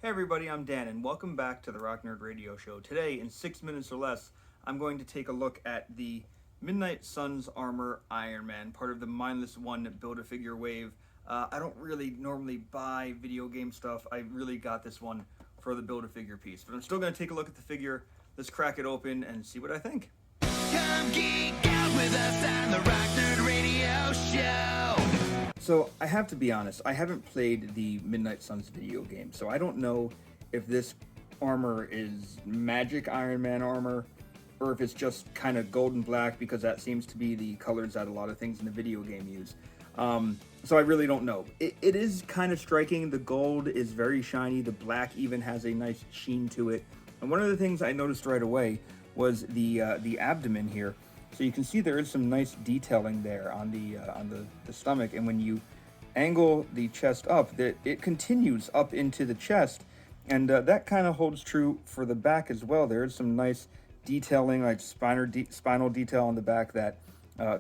Hey everybody, I'm Dan, and welcome back to the Rock Nerd Radio Show. Today, in 6 minutes or less, I'm going to take a look at the Midnight Suns Armor Iron Man, part of the Mindless One Build-A-Figure wave. I don't really normally buy video game stuff. I really got this one for the Build-A-Figure piece. But I'm still going to take a look at the figure. Let's crack it open and see what I think. Come geek out with us on the Rock Nerd Radio Show. So, I have to be honest, I haven't played the Midnight Suns video game, so I don't know if this armor is magic Iron Man armor, or if it's just kind of gold and black, because that seems to be the colors that a lot of things in the video game use. So I really don't know. It is kind of striking. The gold is very shiny. The black even has a nice sheen to it. And one of the things I noticed right away was the abdomen here. So you can see there is some nice detailing there on the stomach, and when you angle the chest up, it continues up into the chest, and that kind of holds true for the back as well. There is some nice detailing, like spinal detail on the back that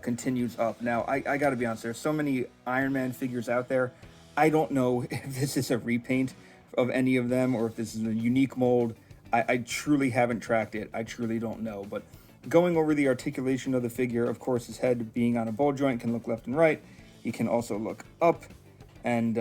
continues up. Now, I gotta be honest, there's so many Iron Man figures out there. I don't know if this is a repaint of any of them or if this is a unique mold. I truly haven't tracked it. I truly don't know, but going over the articulation of the figure, of course, his head being on a ball joint can look left and right. He can also look up and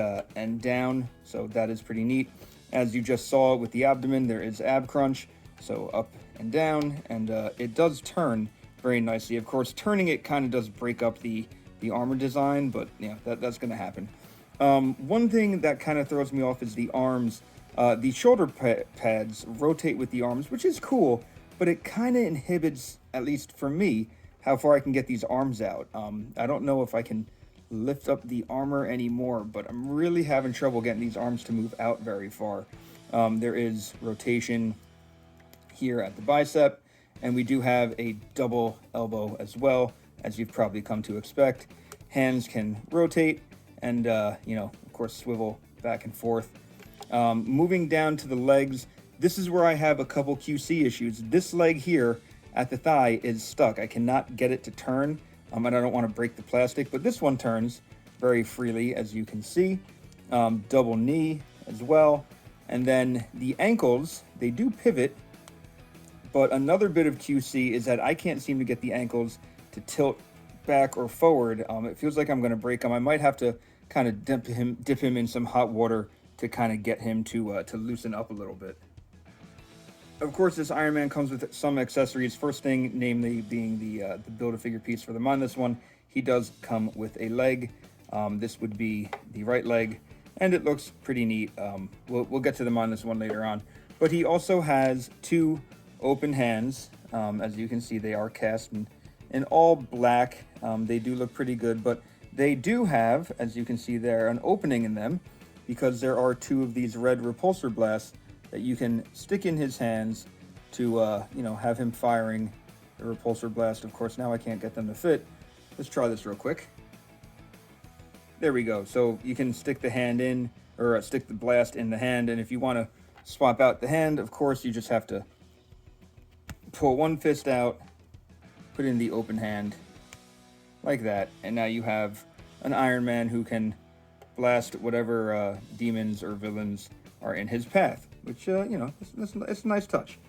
down, so that is pretty neat. As you just saw with the abdomen, there is ab crunch, so up and down, and it does turn very nicely. Of course, turning it kind of does break up the armor design, but yeah, that's going to happen. One thing that kind of throws me off is the arms. The shoulder pads rotate with the arms, which is cool, but it kind of inhibits, at least for me, how far I can get these arms out. I don't know if I can lift up the armor anymore, but I'm really having trouble getting these arms to move out very far. There is rotation here at the bicep, and we do have a double elbow as well, as you've probably come to expect. Hands can rotate and, of course, swivel back and forth. Moving down to the legs, this is where I have a couple QC issues. This leg here at the thigh is stuck. I cannot get it to turn, and I don't want to break the plastic, but this one turns very freely, as you can see. Double knee as well. And then the ankles, they do pivot, but another bit of QC is that I can't seem to get the ankles to tilt back or forward. It feels like I'm going to break them. I might have to kind of dip him in some hot water to kind of get him to loosen up a little bit. Of course, this Iron Man comes with some accessories. First thing, namely, being the Build-A-Figure piece for the Mindless One. He does come with a leg. This would be the right leg, and it looks pretty neat. We'll get to the Mindless One later on. But he also has two open hands. As you can see, they are cast in all black. They do look pretty good, but they do have, as you can see there, an opening in them, because there are two of these red repulsor blasts that you can stick in his hands to, have him firing the repulsor blast. Of course, now I can't get them to fit. Let's try this real quick. There we go. So you can stick the hand in, or stick the blast in the hand, and if you want to swap out the hand, of course, you just have to pull one fist out, put in the open hand, like that, and now you have an Iron Man who can blast whatever demons or villains are in his path, which, it's a nice touch.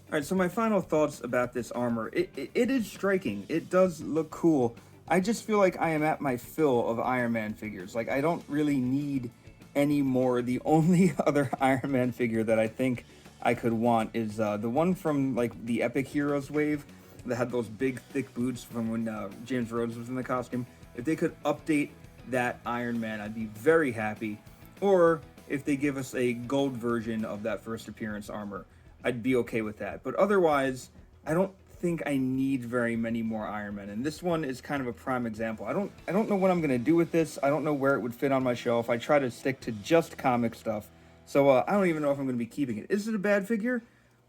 Alright, so my final thoughts about this armor. It is striking. It does look cool. I just feel like I am at my fill of Iron Man figures. Like, I don't really need any more. The only other Iron Man figure that I think I could want is the one from, like, the Epic Heroes wave that had those big, thick boots from when James Rhodes was in the costume. If they could update that Iron Man, I'd be very happy. Or if they give us a gold version of that first appearance armor, I'd be okay with that. But otherwise, I don't think I need very many more Iron Men, and this one is kind of a prime example. I don't know what I'm gonna do with this. I don't know where it would fit on my shelf. I try to stick to just comic stuff, so I don't even know if I'm gonna be keeping it. Is it a bad figure?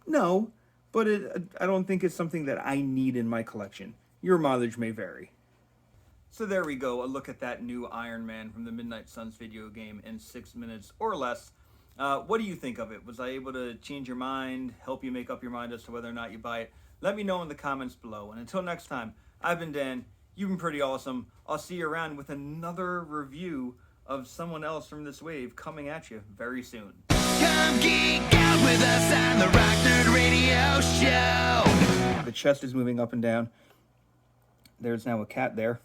No, but I don't think it's something that I need in my collection. Your mileage may vary. So there we go, a look at that new Iron Man from the Midnight Suns video game in 6 minutes or less. What do you think of it? Was I able to change your mind, help you make up your mind as to whether or not you buy it? Let me know in the comments below. And until next time, I've been Dan. You've been pretty awesome. I'll see you around with another review of someone else from this wave coming at you very soon. Come geek out with us on the Rock Nerd Radio Show. The chest is moving up and down. There's now a cat there.